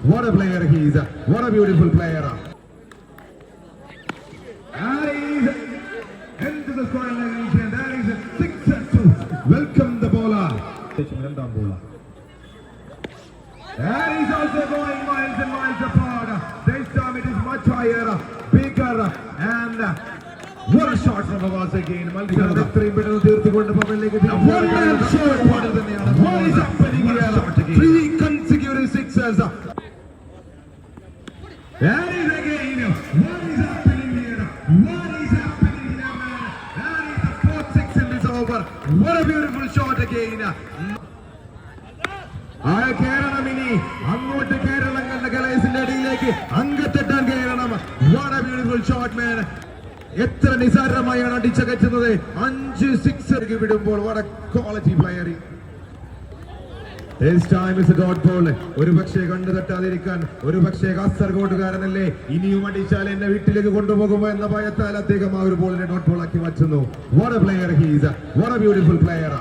What a player he is. What a beautiful player. That is into the square line and that is 6-2. Welcome the bowler. And he's also going miles and miles apart. This time it is much higher, bigger, and what a shot from Avaz again. What is happening here? 3 consecutive sixes. That is again. What is happening here? What is happening here, man? That is the 4th six in this over. What a beautiful shot again. കേരളമിനി അങ്ങോട്ട് കേരളങ്ങളുടെ കലയസിന്റെ അടിയിലേക്ക് അങ്കത്തെട്ടാൻ Keralam. What a beautiful shot, man. എത്ര നിസാരമായാണ് അടിച്ചകറ്റുന്നത്. 5 six വിടുമ്പോൾ what a quality player. This time is a dot ball. ഒരു പക്ഷേ കണ്ടു തട്ടാതിരിക്കാൻ, ഒരു പക്ഷേ കാസർഗോഡുകാരനല്ലേ ഇനിയും അടിച്ചാൽ എന്നെ വീട്ടിലേക്ക് കൊണ്ടുപോകുമോ എന്ന ഭയത്താൽ അദ്ദേഹം ആ ഒരു ബോളിനെ ഡോട്ട് ബോൾ ആക്കി മാറ്റുന്നു. What a player he is. What a beautiful player.